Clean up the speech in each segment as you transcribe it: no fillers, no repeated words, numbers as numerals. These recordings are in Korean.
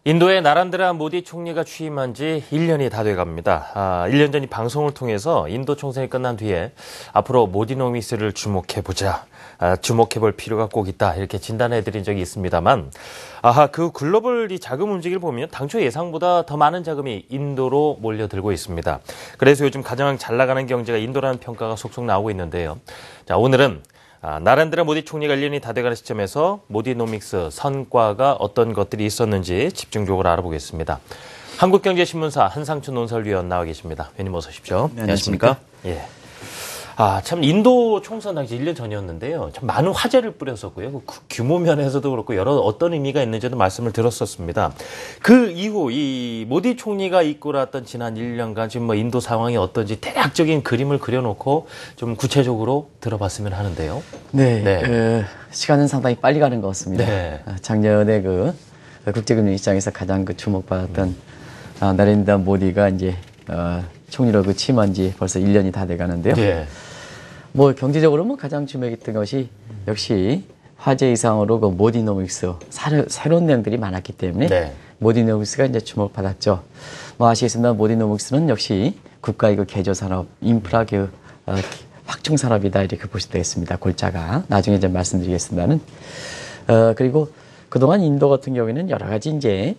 인도의 나란드라 모디 총리가 취임한 지 1년이 다 돼갑니다. 1년 전 이 방송을 통해서 인도 총선이 끝난 뒤에 앞으로 모디노믹스를 주목해볼 필요가 꼭 있다 이렇게 진단해드린 적이 있습니다만 그 글로벌 이 자금 움직임을 보면 당초 예상보다 더 많은 자금이 인도로 몰려들고 있습니다. 그래서 요즘 가장 잘 나가는 경제가 인도라는 평가가 속속 나오고 있는데요. 자, 오늘은 나란드라 모디 총리가 1년이 다 돼가는 시점에서 모디노믹스 선과가 어떤 것들이 있었는지 집중적으로 알아보겠습니다. 한국경제신문사 한상춘 논설위원 나와 계십니다. 위원님 어서 오십시오. 네, 안녕하십니까? 예. 참 인도 총선 당시 1년 전이었는데요. 참 많은 화제를 뿌렸었고요. 그 규모 면에서도 그렇고 여러 어떤 의미가 있는지도 말씀을 들었었습니다. 그 이후 이 모디 총리가 이끌어왔던 지난 1년간 지금 인도 상황이 어떤지 대략적인 그림을 그려놓고 좀 구체적으로 들어봤으면 하는데요. 네. 시간은 상당히 빨리 가는 것 같습니다. 네. 작년에 국제금융 시장에서 가장 주목받았던 나렌드라 모디가 이제 총리로 취임한 지 벌써 1년이 다 돼가는데요. 네. 경제적으로 가장 주목했던 것이 역시 화제 이상으로 모디노믹스 새로운 내용들이 많았기 때문에 네. 모디노믹스가 이제 주목받았죠. 아시겠습니다만 모디노믹스는 역시 국가의 개조 산업, 인프라 확충 산업이다 이렇게 보시면 되겠습니다. 골자가 나중에 좀 말씀드리겠습니다는. 그리고 그동안 인도 같은 경우에는 여러 가지 이제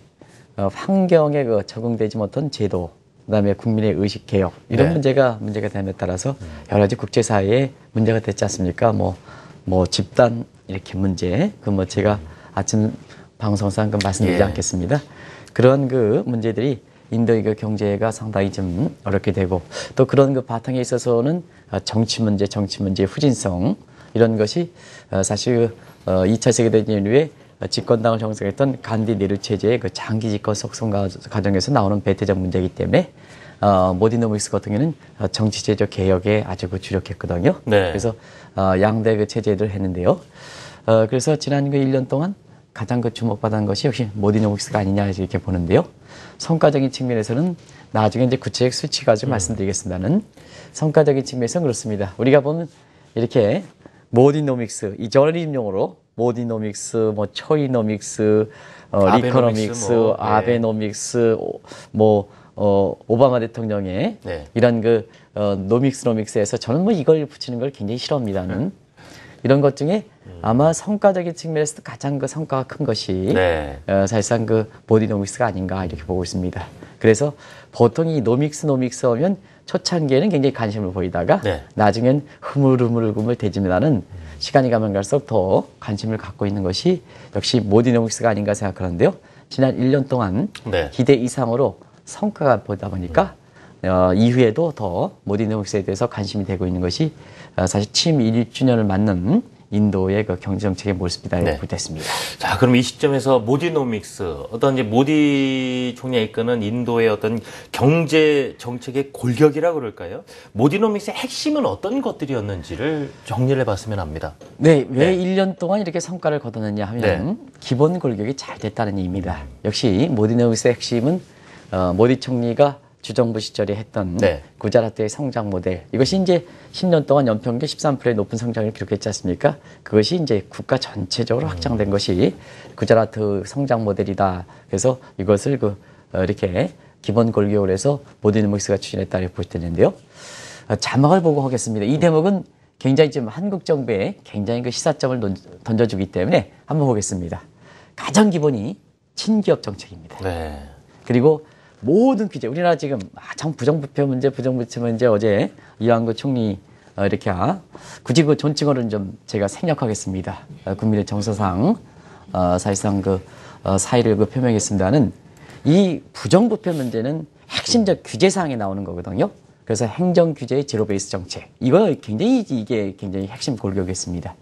환경에 적응되지 못한 제도, 그다음에 국민의 의식 개혁 이런 문제가 됨에 따라서 여러 가지 국제사회에 문제가 됐지 않습니까? 집단 이렇게 문제 제가 아침 방송상 말씀드리지 않겠습니다. 그런 문제들이 인도의 경제가 상당히 좀 어렵게 되고 또 그런 바탕에 있어서는 정치 문제, 후진성 이런 것이 사실 2차 세계대전 이후에 집권당을 형성했던 간디 네루 체제의 장기 집권 속성 과정에서 나오는 배타적 문제이기 때문에 모디노믹스 같은 경우는 정치제적 개혁에 아주 주력했거든요. 네. 그래서 양대 체제를 했는데요. 그래서 지난 1년 동안 가장 주목받은 것이 역시 모디노믹스가 아니냐 이렇게 보는데요. 성과적인 측면에서는 나중에 이제 구체적 수치 가지고 말씀드리겠습니다는 성과적인 측면에서는 그렇습니다. 우리가 보면 이렇게 모디노믹스 이 저널리즘 용어로 모디노믹스, 초이노믹스, 리코노믹스, 아베노믹스, 오바마 대통령의 이런 노믹스에서 저는 이걸 붙이는 걸 굉장히 싫어합니다는 이런 것 중에 아마 성과적인 측면에서도 가장 성과가 큰 것이 사실상 모디노믹스가 아닌가 이렇게 보고 있습니다. 그래서 보통 이 노믹스 하면 초창기에는 굉장히 관심을 보이다가 나중엔 흐물흐물 되지만은 시간이 가면 갈수록 더 관심을 갖고 있는 것이 역시 모디노믹스가 아닌가 생각하는데요. 지난 1년 동안 기대 이상으로 성과가 보다 보니까 이후에도 더 모디노믹스에 대해서 관심이 되고 있는 것이 사실 취임 1주년을 맞는 인도의 경제정책의 모습이다 이렇게 보겠습니다. 자, 그럼 이 시점에서 모디노믹스, 어떤 이제 모디 총리가 이끄는 인도의 어떤 경제 정책의 골격이라고 그럴까요? 모디노믹스의 핵심은 어떤 것들이었는지를 정리를 해봤으면 합니다. 왜 1년 동안 이렇게 성과를 거뒀느냐 하면 기본 골격이 잘 됐다는 얘기입니다. 역시 모디노믹스의 핵심은 모디 총리가 주정부 시절에 했던 구자라트의 성장 모델 이것이 이제 10년 동안 연평균 13%의 높은 성장을 기록했지 않습니까? 그것이 이제 국가 전체적으로 확장된 것이 구자라트 성장 모델이다. 그래서 이것을 이렇게 기본 골격으로 해서 모디노믹스가 추진했다 이렇게 보시는데요. 자막을 보고 하겠습니다. 이 대목은 굉장히 지금 한국 정부에 굉장히 시사점을 던져주기 때문에 한번 보겠습니다. 가장 기본이 친기업 정책입니다. 그리고 모든 규제, 우리나라 지금 부정부패 문제 어제 이완구 총리 이렇게 굳이 존칭어는 좀 제가 생략하겠습니다. 국민의 정서상 사실상 사의를 표명했습니다는 이 부정부패 문제는 핵심적 규제사항에 나오는 거거든요. 그래서 행정 규제의 제로 베이스 정책 이게 굉장히 핵심 골격이었습니다.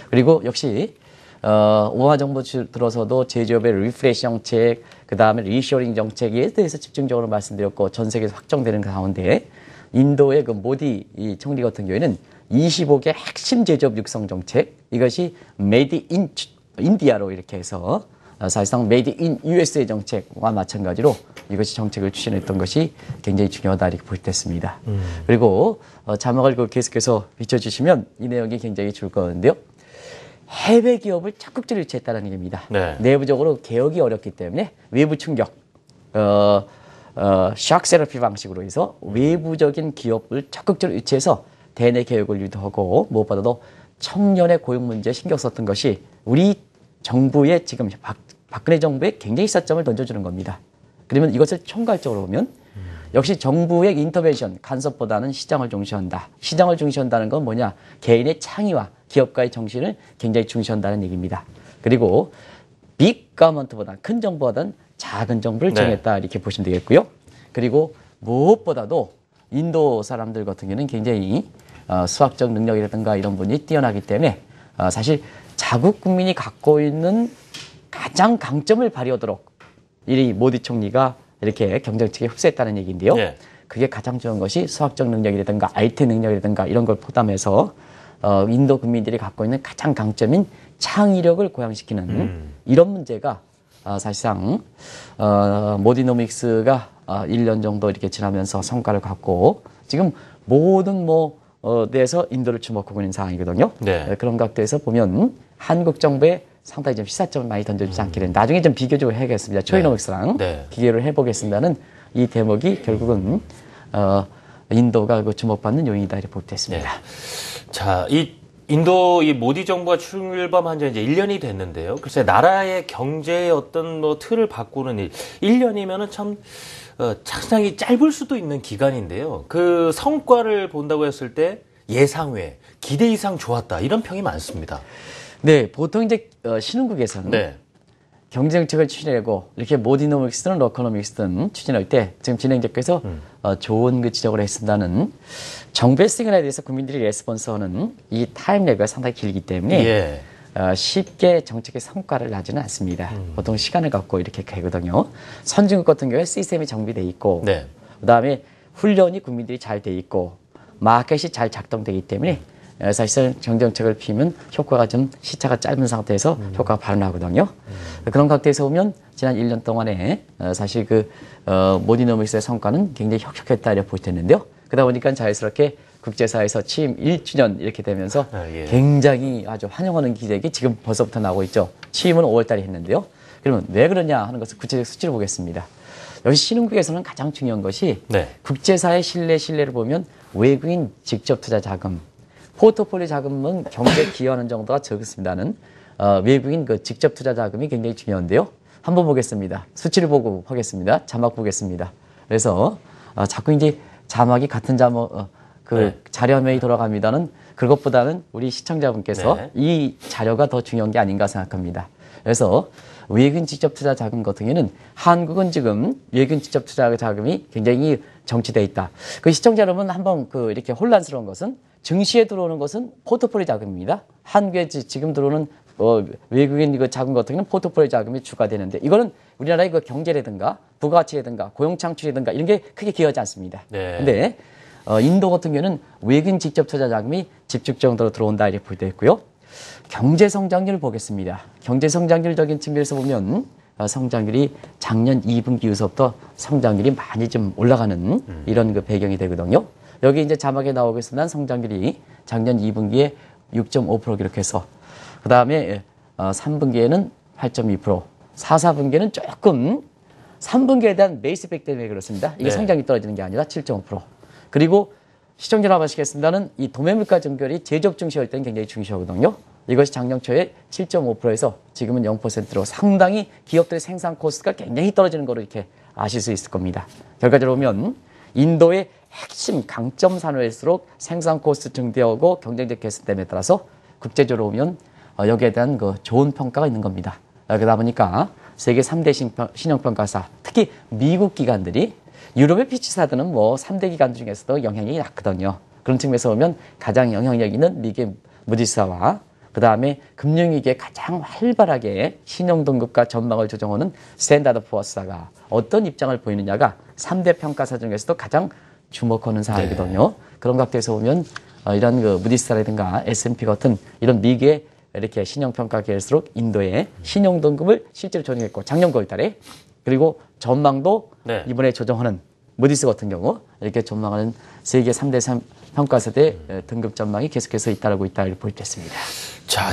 그리고 역시 오바마 정부 들어서도 제조업의 리프레시 정책, 그 다음에 리쇼링 정책에 대해서 집중적으로 말씀드렸고 전 세계에서 확정되는 가운데 인도의 모디 이 총리 같은 경우에는 25개 핵심 제조업 육성 정책 이것이 메이드 인 인디아로 이렇게 해서 사실상 메이드 인 USA 정책과 마찬가지로 이것이 정책을 추진했던 것이 굉장히 중요하다 이렇게 볼 때 있습니다. 그리고 자막을 계속해서 비춰주시면 이 내용이 굉장히 좋을 거는데요. 해외 기업을 적극적으로 유치했다는 얘기입니다. 네. 내부적으로 개혁이 어렵기 때문에 외부 충격, 샥 세러피 방식으로 해서 외부적인 기업을 적극적으로 유치해서 대내 개혁을 유도하고 무엇보다도 청년의 고용 문제에 신경 썼던 것이 우리 정부의 지금 박근혜 정부의 굉장히 시사점을 던져주는 겁니다. 그러면 이것을 총괄적으로 보면 역시 정부의 인터벤션, 간섭보다는 시장을 중시한다. 시장을 중시한다는 건 뭐냐? 개인의 창의와 기업가의 정신을 굉장히 중시한다는 얘기입니다. 그리고 빅 가먼트보다 큰 정부보다는 작은 정부를 정했다. 이렇게 보시면 되겠고요. 그리고 무엇보다도 인도 사람들 같은 경우는 굉장히 수학적 능력이라든가 이런 분이 뛰어나기 때문에 사실 자국 국민이 갖고 있는 가장 강점을 발휘하도록 이 모디 총리가 이렇게 경쟁책에 흡수했다는 얘기인데요. 네. 그게 가장 좋은 것이 수학적 능력이라든가 IT 능력이라든가 이런 걸 포함해서 인도 국민들이 갖고 있는 가장 강점인 창의력을 고양시키는 이런 문제가 사실상 모디노믹스가 1년 정도 이렇게 지나면서 성과를 갖고 지금 모든 데서 인도를 주목하고 있는 상황이거든요. 네. 그런 각도에서 보면 한국 정부의 상당히 좀 시사점을 많이 던져주지 않게 되는 나중에 좀 비교적으로 해야겠습니다. 초이노믹스랑 비교를 해보겠습니다는 이 대목이 결국은 인도가 주목받는 요인이다 이렇게 보겠습니다. 네. 자, 이 인도 이 모디 정부가 출범한 지 이제 1년이 됐는데요. 글쎄 나라의 경제의 어떤 틀을 바꾸는 1년이면은 참 상당히 짧을 수도 있는 기간인데요. 그 성과를 본다고 했을 때 예상 외, 기대 이상 좋았다 이런 평이 많습니다. 네, 보통 이제 신흥국에서는 경제정책을 추진하고 이렇게 모디노믹스든 러코노믹스든 추진할 때 지금 진행자께서 좋은 그 지적을 했습니다는 정부의 시그널에 대해서 국민들이 레스폰스하는 이 타임랩이 상당히 길기 때문에 쉽게 정책의 성과를 나지는 않습니다. 보통 시간을 갖고 이렇게 가거든요. 선진국 같은 경우에 시스템이 정비돼 있고 그다음에 훈련이 국민들이 잘 돼 있고 마켓이 잘 작동되기 때문에 사실상 정정책을 피우면 효과가 좀 시차가 짧은 상태에서 효과가 바로 나거든요. 그런 각도에서 보면 지난 1년 동안에 사실 그 모디노믹스의 성과는 굉장히 혁혁했다 이렇게 볼 수 있는데요. 그러다 보니까 자연스럽게 국제사회에서 취임 1주년 이렇게 되면서 굉장히 아주 환영하는 기색이 지금 벌써부터 나오고 있죠. 취임은 5월 달에 했는데요. 그러면 왜 그러냐 하는 것을 구체적 수치를 보겠습니다. 여기 신흥국에서는 가장 중요한 것이 국제사회 신뢰를 보면 외국인 직접 투자 자금, 포트폴리오 자금은 경제에 기여하는 정도가 적습니다는 외국인 그 직접 투자 자금이 굉장히 중요한데요. 한번 보겠습니다. 수치를 보고 하겠습니다. 자막 보겠습니다. 그래서 자꾸 이제 자막이 같은 자막 자료화면이 돌아갑니다는 그것보다는 우리 시청자분께서 이 자료가 더 중요한 게 아닌가 생각합니다. 그래서 외국인 직접 투자 자금 같은 경우에는 한국은 지금 외국인 직접 투자 자금이 굉장히 정치돼 있다. 그 시청자 여러분 한번 이렇게 혼란스러운 것은 증시에 들어오는 것은 포트폴리오 자금입니다. 한국에 지금 들어오는 외국인 자금 같은 경우는 포트폴리오 자금이 주가되는데 이거는 우리나라의 그 경제라든가 부가가치라든가 고용 창출이라든가 이런 게 크게 기여하지 않습니다. 근데 인도 같은 경우는 외국인 직접 투자 자금이 집중 정도로 들어온다 이렇게 볼 때 있고요. 경제 성장률을 보겠습니다. 경제 성장률적인 측면에서 보면 성장률이 작년 2분기 이후부터 성장률이 많이 좀 올라가는 이런 그 배경이 되거든요. 여기 이제 자막에 나오겠습니다. 성장률이 작년 2분기에 6.5% 기록해서 그 다음에 3분기에는 8.2%, 4분기에는 조금 3분기에 대한 베이스 백 때문에 그렇습니다. 이게 성장이 떨어지는 게 아니라 7.5%. 그리고 시청자 나가시겠습니다는 이 도매물가 증결이 제조업 증시할 때는 굉장히 중시하거든요. 이것이 작년 초에 7.5%에서 지금은 0%로 상당히 기업들의 생산 코스트가 굉장히 떨어지는 거로 이렇게 아실 수 있을 겁니다. 결과적으로 보면 인도의 핵심 강점 산업일수록 생산 코스트 증대하고 경쟁력 개선됨에 따라서 국제적으로 보면 여기에 대한 그 좋은 평가가 있는 겁니다. 그러다 보니까 세계 3대 신용평가사, 특히 미국 기관들이 유럽의 피치사들은 3대 기관 중에서도 영향력이 낮거든요. 그런 측면에서 보면 가장 영향력 있는 미국의 무디스와 그 다음에 금융위기에 가장 활발하게 신용등급과 전망을 조정하는 스탠다드 푸어스가 어떤 입장을 보이느냐가 3대 평가사 중에서도 가장 주목하는 사항이거든요. 그런 각도에서 보면 이런 그 무디스라든가 S&P 같은 이런 미국의 이렇게 신용평가 계열수록 인도의 신용등급을 실제로 조정했고 작년 9월 달에 그리고 전망도 이번에 조정하는 모디스 같은 경우 이렇게 전망하는 세계 3대 평가사대 등급 전망이 계속해서 잇따르고 있다 이렇게 보여졌습니다. 자,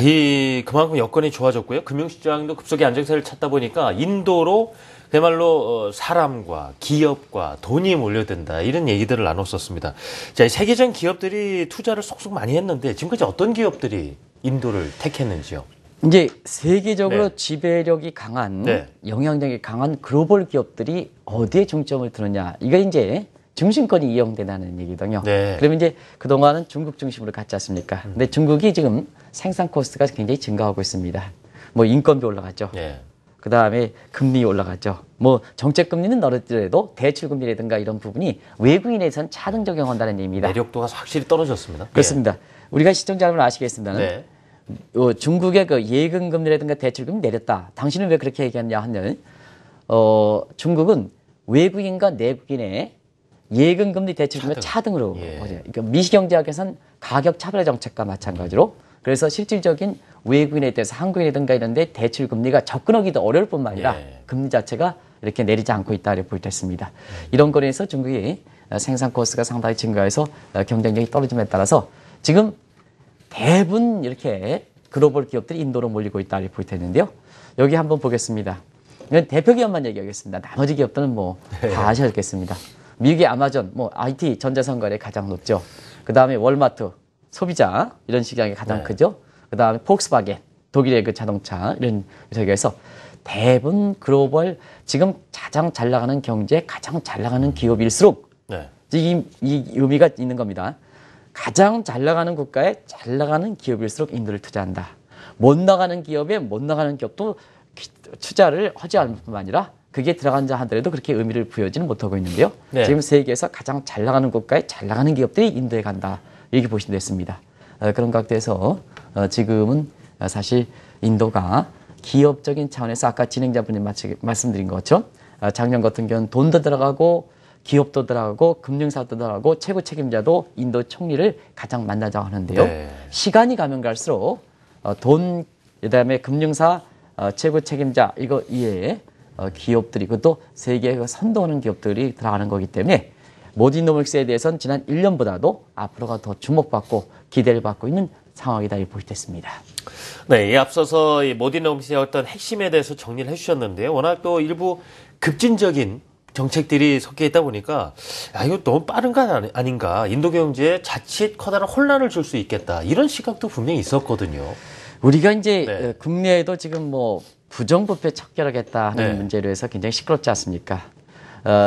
그만큼 여건이 좋아졌고요. 금융시장도 급속히 안정세를 찾다 보니까 인도로 그야말로 사람과 기업과 돈이 몰려든다 이런 얘기들을 나눴었습니다. 자, 세계적인 기업들이 투자를 쏙쏙 많이 했는데 지금까지 어떤 기업들이 인도를 택했는지요? 이제 세계적으로 네. 지배력이 강한 네. 영향력이 강한 글로벌 기업들이 어디에 중점을 두느냐 이게 이제 중심권이 이용된다는 얘기거든요. 네. 그러면 이제 그동안은 중국 중심으로 갔지 않습니까? 근데 중국이 지금 생산 코스트가 굉장히 증가하고 있습니다. 뭐 인건비 올라갔죠. 네. 그 다음에 금리 올라갔죠. 뭐 정책 금리는 떨어지더라도 대출 금리라든가 이런 부분이 외국인에선 차등 적용한다는 얘기입니다. 매력도가 확실히 떨어졌습니다. 그렇습니다. 우리가 시청자 여러분 아시겠습니다는 네. 중국의 그 예금 금리라든가 대출 금리 내렸다. 당신은 왜 그렇게 얘기하냐 하면 중국은 외국인과 내국인의 예금 금리 대출 금리 차등으로 예. 그러니까 미시경제학에서는 가격 차별화 정책과 마찬가지로 그래서 실질적인 외국인에 대해서 한국인이든가 이런 데 대출 금리가 접근하기도 어려울 뿐만 아니라 예. 금리 자체가 이렇게 내리지 않고 있다 이렇게 보여졌습니다. 이런 거에서 중국이 생산 코스트가 상당히 증가해서 경쟁력이 떨어짐에 따라서 지금 대부분 이렇게 글로벌 기업들이 인도로 몰리고 있다 이렇게 보여졌는데요. 여기 한번 보겠습니다. 이건 대표 기업만 얘기하겠습니다. 나머지 기업들은 뭐 다 아시겠습니다. 미국의 아마존, 뭐 IT 전자상거래 가장 높죠. 그 다음에 월마트, 소비자 이런 시장이 가장 네. 크죠. 그 다음에 폭스바겐, 독일의 그 자동차 이런 세계에서 대부분 글로벌 지금 가장 잘 나가는 경제, 가장 잘 나가는 기업일수록 네. 이 의미가 있는 겁니다. 가장 잘 나가는 국가에 잘 나가는 기업일수록 인도를 투자한다. 못 나가는 기업에 못 나가는 기업도 투자를 하지 않을 뿐만 아니라 그게 들어간다 하더라도 그렇게 의미를 부여하지는 못하고 있는데요. 네. 지금 세계에서 가장 잘 나가는 국가에 잘 나가는 기업들이 인도에 간다. 이렇게 보시면 됐습니다. 그런 각도에서 지금은 사실 인도가 기업적인 차원에서 아까 진행자분이 말씀드린 것처럼 작년 같은 경우는 돈도 들어가고 기업도 들어가고 금융사도 들어가고 최고 책임자도 인도 총리를 가장 만나자고 하는데요. 네. 시간이 가면 갈수록 돈, 그다음에 금융사 최고 책임자 이거 이외에 기업들이 그것도 세계에 선도하는 기업들이 들어가는 거기 때문에 모디노믹스에 대해서는 지난 1년보다도 앞으로가 더 주목받고 기대를 받고 있는 상황이다 이렇게 보여졌습니다. 네, 이 앞서서 이 모디노믹스의 어떤 핵심에 대해서 정리를 해주셨는데요. 워낙 또 일부 급진적인 정책들이 섞여 있다 보니까 이거 너무 빠른 거 아닌가. 인도 경제에 자칫 커다란 혼란을 줄 수 있겠다. 이런 시각도 분명히 있었거든요. 우리가 이제 네. 국내에도 지금 뭐 부정부패 척결하겠다 하는 네. 문제로 해서 굉장히 시끄럽지 않습니까?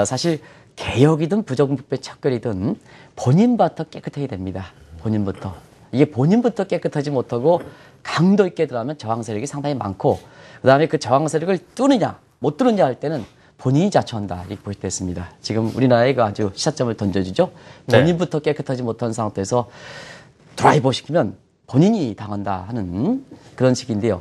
사실 개혁이든 부정부패 척결이든 본인부터 깨끗해야 됩니다. 본인부터. 이게 본인부터 깨끗하지 못하고 강도 있게 들어가면 저항 세력이 상당히 많고 그다음에 그 저항 세력을 뚫느냐 못 뚫느냐 할 때는 본인이 자초한다 이렇게 보시됐습니다. 지금 우리나라에 그 아주 시사점을 던져주죠. 네. 본인부터 깨끗하지 못한 상태에서 드라이버 시키면 본인이 당한다 하는 그런 식인데요.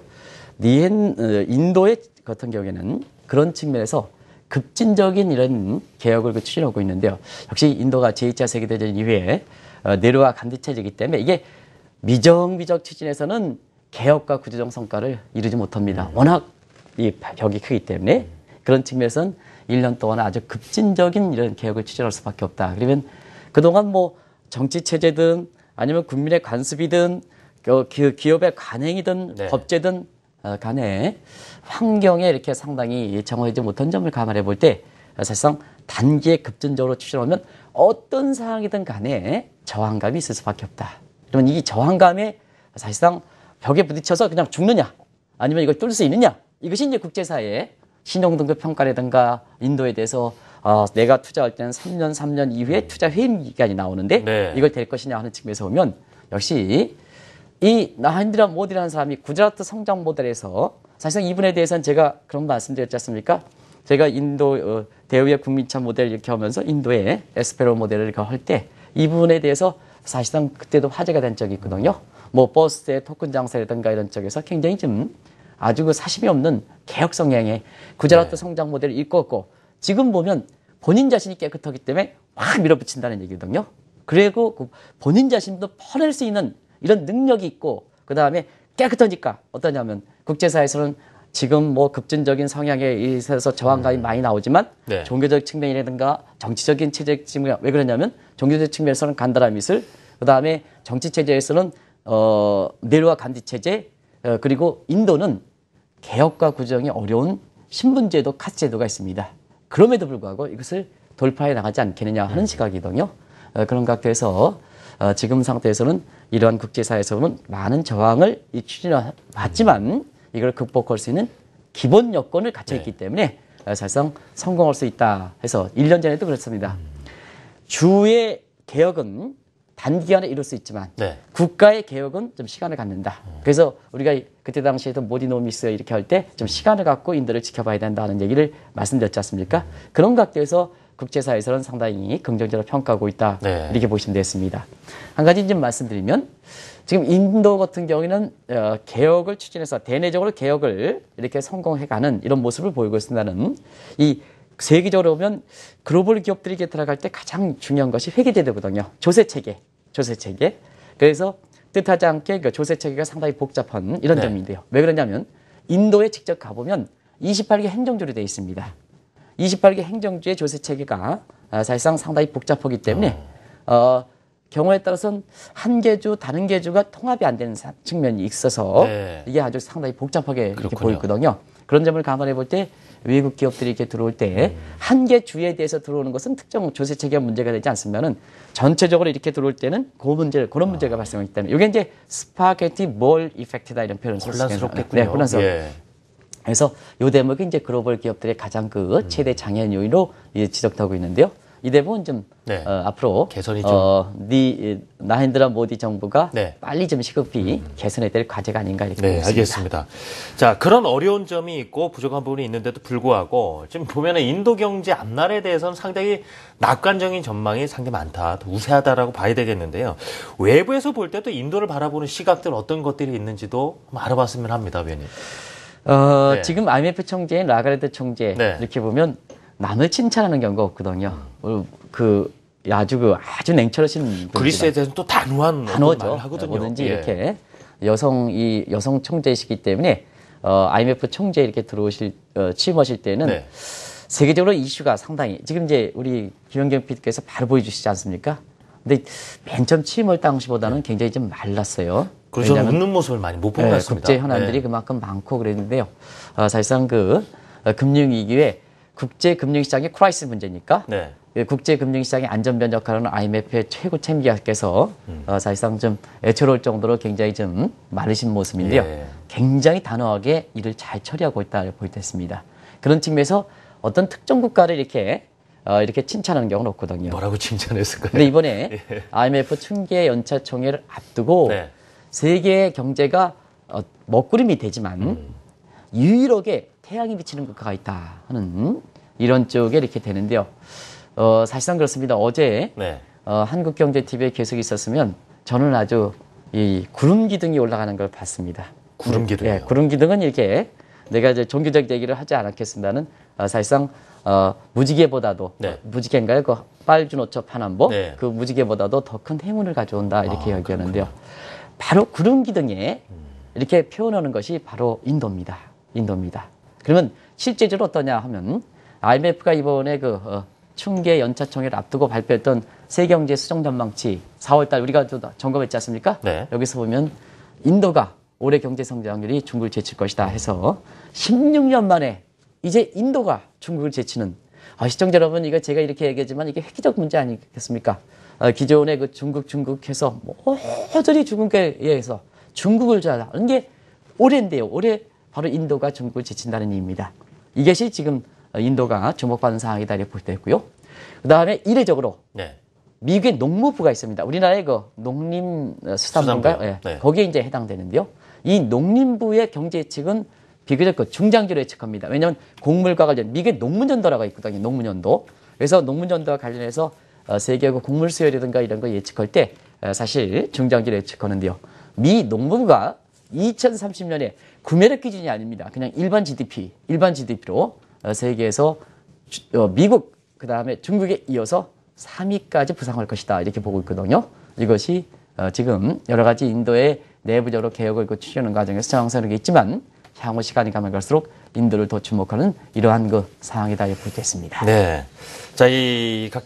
인도의 같은 경우에는 그런 측면에서 급진적인 이런 개혁을 추진하고 있는데요. 역시 인도가 제2차 세계대전 이후에 내루와 간디 체제이기 때문에 이게 미정비적 추진에서는 개혁과 구조적 성과를 이루지 못합니다. 워낙 이 벽이 크기 때문에 그런 측면에서는 1년 동안 아주 급진적인 이런 개혁을 추진할 수밖에 없다. 그러면 그동안 뭐 정치 체제든 아니면 국민의 관습이든 기업의 관행이든 네. 법제든 간에 환경에 이렇게 상당히 정화하지 못한 점을 감안해 볼 때 사실상 단기에 급진적으로 추진하면 어떤 상황이든 간에 저항감이 있을 수밖에 없다. 그러면 이 저항감에 사실상 벽에 부딪혀서 그냥 죽느냐 아니면 이걸 뚫을 수 있느냐 이것이 이제 국제사회의 신용등급 평가라든가 인도에 대해서 내가 투자할 때는 3년 이후에 투자 회의 기간이 나오는데 네. 이걸 될 것이냐 하는 측면에서 보면 역시 이 나헨드라 모디라는 사람이 구자라트 성장 모델에서 사실상 이분에 대해서는 제가 그런 말씀드렸지 않습니까? 제가 인도 대우의 국민차 모델 이렇게 하면서 인도의 에스페로 모델을 할 때 이분에 대해서 사실상 그때도 화제가 된 적이 있거든요. 뭐 버스의 토큰 장사라든가 이런 쪽에서 굉장히 좀 아주 그 사심이 없는 개혁 성향의 구자라트 네. 성장 모델을 이끌었고 지금 보면 본인 자신이 깨끗하기 때문에 확 밀어붙인다는 얘기거든요. 그리고 그 본인 자신도 퍼낼 수 있는 이런 능력이 있고 그 다음에 깨끗하니까 어떠냐면 국제사회에서는 지금 뭐 급진적인 성향에 있어서 저항감이 많이 나오지만 네. 종교적 측면이라든가 정치적인 체제 측면, 왜 그러냐면 종교적 측면에서는 간다라 미술, 그다음에 정치 체제에서는 네로와 간디 체제, 그리고 인도는 개혁과 구정이 어려운 신분제도, 카스제도가 있습니다. 그럼에도 불구하고 이것을 돌파해 나가지 않겠느냐 하는 시각이거든요. 그런 각도에서 지금 상태에서는 이러한 국제사회에서는 많은 저항을 추진해 봤지만 이걸 극복할 수 있는 기본 여건을 갖춰 있기 때문에 사실상 성공할 수 있다 해서 1년 전에도 그랬습니다. 주의 개혁은 단기간에 이룰 수 있지만 네. 국가의 개혁은 좀 시간을 갖는다. 그래서 우리가 그때 당시에도 모디노미스 이렇게 할 때 좀 시간을 갖고 인도를 지켜봐야 된다는 얘기를 말씀드렸지 않습니까? 그런 각도에서 국제사회에서는 상당히 긍정적으로 평가하고 있다. 네. 이렇게 보시면 되겠습니다. 한 가지 좀 말씀드리면 지금 인도 같은 경우에는 개혁을 추진해서 대내적으로 개혁을 이렇게 성공해가는 이런 모습을 보이고 있습니다는 이 세계적으로 보면 글로벌 기업들이 들어갈 때 가장 중요한 것이 회계제도거든요. 조세체계. 그래서 뜻하지 않게 그 조세체계가 상당히 복잡한 이런 점인데요. 왜 그러냐면 인도에 직접 가보면 28개 행정주로 되어 있습니다. 28개 행정주의 조세체계가 사실상 상당히 복잡하기 때문에 경우에 따라서는 한 개주 다른 개주가 통합이 안 되는 측면이 있어서 이게 아주 상당히 복잡하게 이렇게 보이거든요. 그런 점을 감안해 볼 때 외국 기업들이 이렇게 들어올 때 한 개 주에 대해서 들어오는 것은 특정 조세 체계가 문제가 되지 않으면은 전체적으로 이렇게 들어올 때는 그런 문제가 발생하기 때문에 이게 이제 스파게티 볼 이펙트다 이런 표현을 혼란스럽겠군요. 네, 혼란스럽. 그래서 이 대목이 이제 글로벌 기업들의 가장 그 최대 장애인 요인으로 지적되고 있는데요. 이 대목은 좀 앞으로 개선이 좀 나헨드라 모디 정부가 네. 빨리 좀 시급히 개선해야 될 과제가 아닌가 이렇게 네, 보겠습니다. 알겠습니다. 자, 그런 어려운 점이 있고 부족한 부분이 있는데도 불구하고 지금 보면은 인도 경제 앞날에 대해서는 상당히 낙관적인 전망이 상당히 많다, 우세하다라고 봐야 되겠는데요. 외부에서 볼 때도 인도를 바라보는 시각들 어떤 것들이 있는지도 한번 알아봤으면 합니다, 위원님. 지금 IMF 총재인 라가르드 총재 이렇게 보면 남을 칭찬하는 경우가 없거든요. 아주 냉철하신 그리스에 대해서는 또 단호한 말을 하거든요. 뭐든지 이렇게 여성 총재이시기 때문에 IMF 총재 이렇게 취임하실 때는 세계적으로 이슈가 상당히 지금 이제 우리 김연경 PD께서 바로 보여주시지 않습니까? 근데 맨 처음 취임할 당시보다는 굉장히 좀 말랐어요. 그래서 저는 웃는 모습을 많이 못 본 것 같습니다. 국제 현안들이 그만큼 많고 그랬는데요. 사실상 금융위기에 국제금융시장의 크라이시스 문제니까 국제금융시장의 안전변 역할을 하는 IMF의 최고 책임자께서 사실상 좀 애처로울 정도로 굉장히 좀 마르신 모습인데요. 굉장히 단호하게 일을 잘 처리하고 있다고 보였습니다. 그런 측면에서 어떤 특정 국가를 이렇게 칭찬하는 경우는 없거든요. 뭐라고 칭찬했을까요? 근데 이번에 IMF 총계 연차 총회를 앞두고 세계 경제가 먹구름이 되지만 유일하게 태양이 비치는 국가가 있다 하는 이런 쪽에 이렇게 되는데요. 사실상 그렇습니다. 어제 한국경제TV에 계속 있었으면 저는 아주 이 구름 기둥이 올라가는 걸 봤습니다. 구름 기둥이요? 구름 기둥은 이렇게 내가 이제 종교적 얘기를 하지 않았겠습니다는 사실상 무지개보다도 무지개인가요? 그 빨주노초 파남보 그 무지개보다도 더 큰 행운을 가져온다 이렇게 얘기하는데요. 바로 구름 기둥에 이렇게 표현하는 것이 바로 인도입니다. 그러면 실제적으로 어떠냐 하면 IMF가 이번에 총계 연차총회를 앞두고 발표했던 세계경제 수정 전망치 4월달 우리가 점검했지 않습니까? 여기서 보면 인도가 올해 경제 성장률이 중국을 제칠 것이다 해서 16년 만에 이제 인도가 중국을 제치는 시청자 여러분 이거 제가 이렇게 얘기하지만 이게 획기적 문제 아니겠습니까? 기존의 중국 해서 모조리 중국에 의해서 중국을 잘하는 게 올해인데요. 올해 바로 인도가 중국을 제친다는 의미입니다. 이것이 지금 인도가 주목받는 상황이다 이렇게 볼 때 있고요. 그 다음에 이례적으로 미국의 농무부가 있습니다. 우리나라의 농림수산부인가요? 거기에 이제 해당되는데요. 이 농림부의 경제 예측은 비교적 중장기로 예측합니다. 왜냐하면 곡물과 관련 미국의 농문연도라고 있거든요. 농문연도. 그래서 농문연도와 관련해서 세계의 곡물 수요라든가 이런 거 예측할 때 사실 중장기로 예측하는데요. 미 농무부가 2030년에 구매력 기준이 아닙니다. 그냥 일반 GDP로 세계에서 미국 그다음에 중국에 이어서 3위까지 부상할 것이다 이렇게 보고 있거든요. 이것이 지금 여러 가지 인도의 내부적으로 개혁을 추진하는 과정에서 정상적이 있지만 향후 시간이 가면 갈수록 인도를 더 주목하는 이러한 그 상황이다 이렇게 볼 수 있습니다. 네. 자, 이 각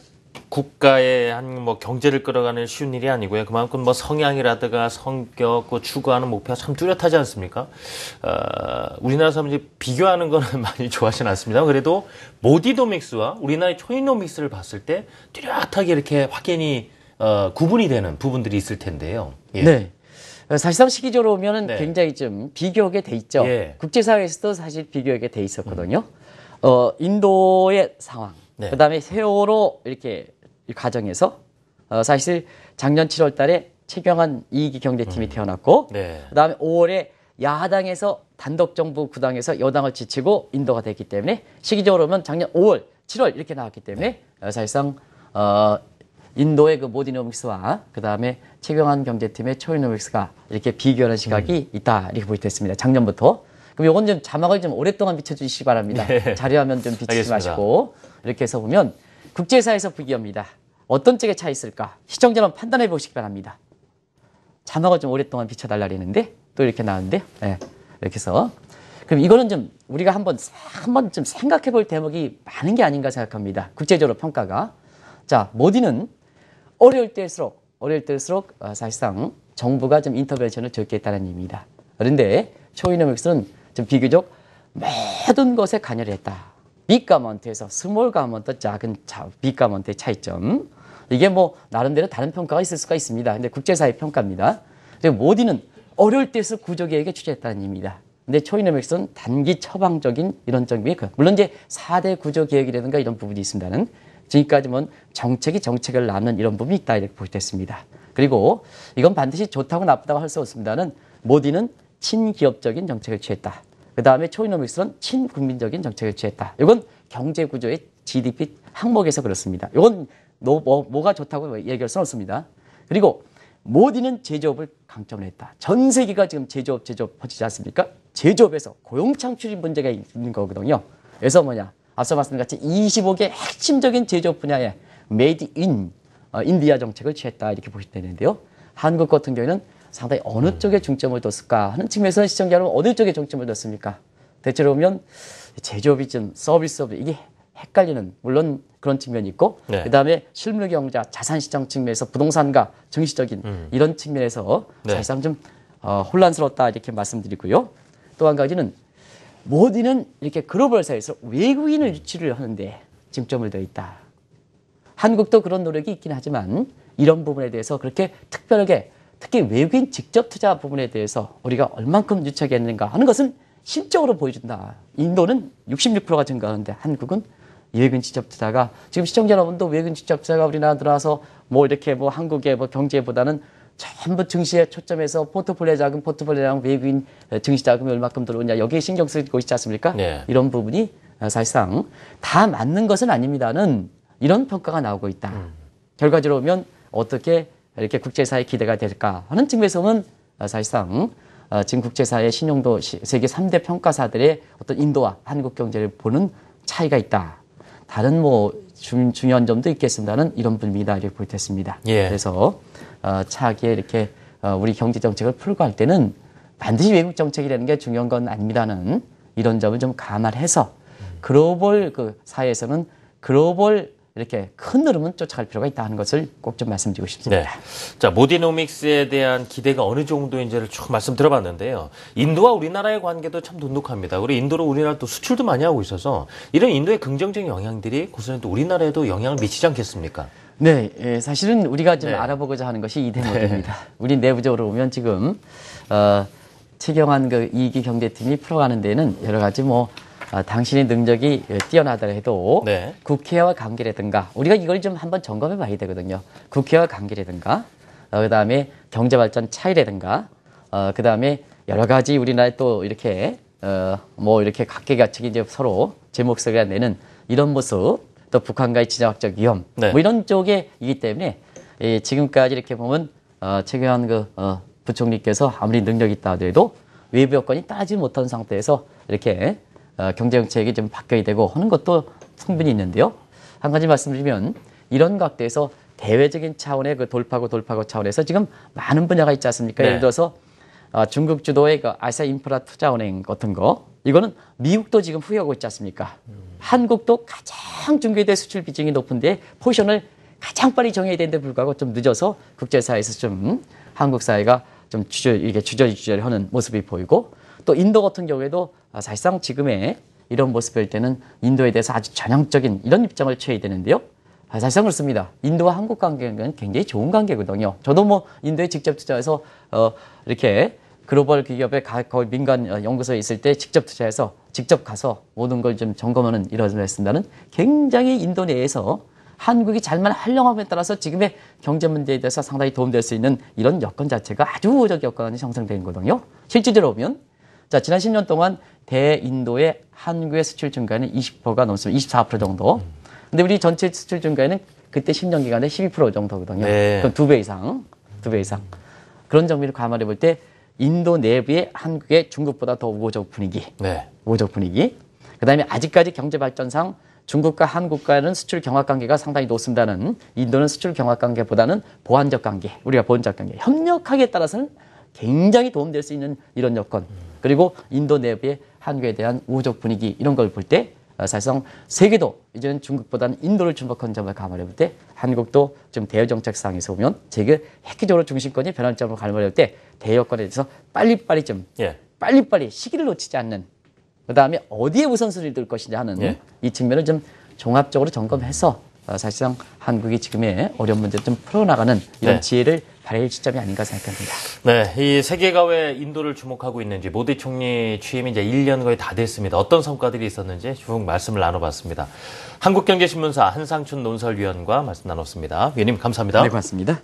국가의 한 뭐 경제를 끌어가는 쉬운 일이 아니고요. 그만큼 뭐 성향이라든가 성격, 그 추구하는 목표가 참 뚜렷하지 않습니까? 우리나라 사람들이 비교하는 거는 많이 좋아하진 않습니다. 그래도 모디노믹스와 우리나라의 초이노믹스를 봤을 때 뚜렷하게 이렇게 확연히 구분이 되는 부분들이 있을 텐데요. 예. 네. 사실상 시기적으로 보면은 네. 굉장히 좀 비교하게 돼 있죠. 예. 국제사회에서도 사실 비교하게 돼 있었거든요. 인도의 상황, 네. 그다음에 세월호 이렇게 이 과정에서 사실 작년 7월 달에 최경환 2기 경제팀이 태어났고, 네. 그다음에 5월에 야당에서 단독 정부 구당에서 여당을 지치고 인도가 됐기 때문에 시기적으로 보면 작년 5월, 7월 이렇게 나왔기 때문에 사실상 인도의 그 모디노믹스와 그다음에 최경환 경제팀의 초이노믹스가 이렇게 비교하는 시각이 있다 이렇게 보이 됐습니다. 작년부터. 그럼 이건 좀 자막을 좀 오랫동안 비춰주시기 바랍니다. 네. 자료화면 좀 비치지 알겠습니다. 마시고 이렇게 해서 보면 국제사에서 비교합니다. 어떤 쪽에 차 있을까? 시청자는 판단해 보시기 바랍니다. 자막을 좀 오랫동안 비춰달라 그랬는데 또 이렇게 나왔는데요. 네. 이렇게 해서 그럼 이거는 좀 우리가 한번 좀 생각해 볼 대목이 많은 게 아닌가 생각합니다. 국제적으로 평가가. 자, 모디는 어려울 때일수록 사실상 정부가 좀 인터벤션을 적게 했다는 의미입니다. 그런데 초이노믹스는 좀 비교적 모든 것에 관여를 했다. 빅 가먼트에서 스몰 가먼트, 작은 빅 가먼트의 차이점. 이게 뭐 나름대로 다른 평가가 있을 수가 있습니다. 근데 국제사회 평가입니다. 근데 모디는 어려울 때일수록 구조개혁에 취재했다는 의미입니다. 근데 초이노믹스는 단기 처방적인 이런 점이 물론 이제 4대 구조개혁이라든가 이런 부분이 있습니다는 지금까지 뭐 정책을 낳는 이런 부분이 있다 이렇게 볼 수 있습니다. 그리고 이건 반드시 좋다고 나쁘다고 할 수 없습니다는 모디는 친기업적인 정책을 취했다. 그 다음에 초이노믹스는 친국민적인 정책을 취했다. 이건 경제구조의 GDP 항목에서 그렇습니다. 이건 뭐가 좋다고 얘기할 수는 없습니다. 그리고 모디는 제조업을 강점을 했다. 전 세계가 지금 제조업 퍼지지 않습니까? 제조업에서 고용 창출이 문제가 있는 거거든요. 그래서 뭐냐? 앞서 말씀드린 같이 25개 핵심적인 제조업 분야에 메이드 인 인디아 정책을 취했다 이렇게 보시면 되는데요. 한국 같은 경우에는 상당히 어느 쪽에 중점을 뒀을까 하는 측면에서 시청자 여러분 어느 쪽에 중점을 뒀습니까? 대체로 보면 제조업이 좀 서비스업 이게 헷갈리는 물론 그런 측면이 있고 네. 그다음에 실물경제 자산시장 측면에서 부동산과 증시적인 이런 측면에서 네. 사실상 좀 혼란스럽다 이렇게 말씀드리고요. 또 한 가지는 모디는 이렇게 글로벌 사회에서 외국인을 유치를 하는데 중점을 둬 있다. 한국도 그런 노력이 있긴 하지만 이런 부분에 대해서 그렇게 특별하게 특히 외국인 직접 투자 부분에 대해서 우리가 얼만큼 유치하겠는가 하는 것은 실적으로 보여준다. 인도는 66%가 증가하는데 한국은 외국인 직접 투자가 지금 시청자 여러분도 외국인 직접 투자가 우리나라 들어와서 뭐 이렇게 뭐 한국의 뭐 경제보다는 전부 증시에 초점해서 포트폴리오 자금 외국인 증시 자금이 얼마큼 들어오냐 여기에 신경 쓰고 있지 않습니까? 네. 이런 부분이 사실상 다 맞는 것은 아닙니다는 이런 평가가 나오고 있다. 결과적으로 보면 어떻게 이렇게 국제사회 기대가 될까 하는 측면에서는 사실상 지금 국제사회 신용도 세계 3대 평가사들의 어떤 인도와 한국 경제를 보는 차이가 있다. 다른 뭐 중요한 점도 있겠습니다는 이런 부분이다 이렇게 볼 수 있습니다. 예. 그래서 차기에 이렇게 우리 경제 정책을 풀고 할 때는 반드시 외국 정책이라는 게 중요한 건 아닙니다는 이런 점을 좀 감안해서 글로벌 그 사회에서는 글로벌 이렇게 큰 흐름은 쫓아갈 필요가 있다는 것을 꼭 좀 말씀드리고 싶습니다. 네. 자, 모디노믹스에 대한 기대가 어느 정도인지를 쭉 말씀 들어봤는데요. 인도와 우리나라의 관계도 참 돈독합니다. 우리 인도로 우리나라 또 수출도 많이 하고 있어서 이런 인도의 긍정적인 영향들이 곧은 또 우리나라에도 영향을 미치지 않겠습니까? 네, 사실은 우리가 좀 네. 알아보고자 하는 것이 이 대목입니다. 우리 내부적으로 보면 지금 최경환 그 2기 경제팀이 풀어가는 데는 여러 가지 뭐 당신의 능력이 뛰어나다 해도 네. 국회와 관계라든가 우리가 이걸 좀 한번 점검해 봐야 되거든요. 국회와 관계라든가 그다음에 경제발전 차이라든가 그다음에 여러 가지 우리나라에 또 이렇게 뭐 이렇게 각계가 측이 이제 서로 제 목소리가 내는 이런 모습 또 북한과의 지정학적 위험 네. 뭐 이런 쪽에이기 때문에 지금까지 이렇게 보면 최경환 그 부총리께서 아무리 능력이 있다 하더라도 외부 여건이 따지지 못한 상태에서 이렇게 경제정책이 좀 바뀌어야 되고 하는 것도 충분히 있는데요. 한 가지 말씀드리면 이런 각도에서 대외적인 차원의 그 돌파구 차원에서 지금 많은 분야가 있지 않습니까? 네. 예를 들어서 중국 주도의 그 아시아 인프라 투자은행 같은 거 이거는 미국도 지금 후회하고 있지 않습니까? 한국도 가장 중국에 대해 수출 비중이 높은데 포지션을 가장 빨리 정해야 되는데 불구하고 좀 늦어서 국제사회에서 좀 한국 사회가 좀 주저주저를 하는 모습이 보이고 또 인도 같은 경우에도 사실상 지금의 이런 모습일 때는 인도에 대해서 아주 전향적인 이런 입장을 취해야 되는데요. 사실상 그렇습니다. 인도와 한국 관계는 굉장히 좋은 관계거든요. 저도 뭐 인도에 직접 투자해서 이렇게 글로벌 기업의 거의 민간 연구소에 있을 때 직접 투자해서 직접 가서 모든 걸 좀 점검하는 이런 일을 했습니다는 굉장히 인도 내에서 한국이 잘만 활용함에 따라서 지금의 경제 문제에 대해서 상당히 도움될 수 있는 이런 여건 자체가 아주 우호적 여건이 형성된 거거든요. 실질적으로 보면 자 지난 10년 동안 대인도의 한국의 수출 증가는 20%가 넘습니다. 24% 정도. 근데 우리 전체 수출 증가는 그때 10년 기간에 12% 정도거든요. 네. 그럼 2배 이상. 그런 점을 감안해 볼 때 인도 내부의 한국의 중국보다 더 우호적 분위기. 네. 우호적 분위기. 그다음에 아직까지 경제 발전상 중국과 한국과는 수출 경합 관계가 상당히 높습니다는 인도는 수출 경합 관계보다는 보완적 관계, 우리가 보완적 관계, 협력하기에 따라서는 굉장히 도움될 수 있는 이런 여건. 그리고 인도 내부의 한국에 대한 우호적 분위기 이런 걸 볼 때 사실상 세계도 이제는 중국보다는 인도를 주목하는 점을 감안해 볼 때 한국도 좀 대외 정책상에서 보면 세계 획기적으로 중심권이 변할 점을 감안해 볼 때 대외 여건에 대해서 빨리빨리 시기를 놓치지 않는 그다음에 어디에 우선순위를 둘 것이냐 하는 이 측면을 좀 종합적으로 점검해서 사실상 한국이 지금의 어려운 문제를 좀 풀어나가는 이런 지혜를 발휘할 시점이 아닌가 생각합니다. 네, 이 세계가 왜 인도를 주목하고 있는지 모디 총리 취임이 이제 1년 거의 다 됐습니다. 어떤 성과들이 있었는지 쭉 말씀을 나눠봤습니다. 한국경제신문사 한상춘 논설위원과 말씀 나눴습니다. 위원님 감사합니다. 네, 고맙습니다.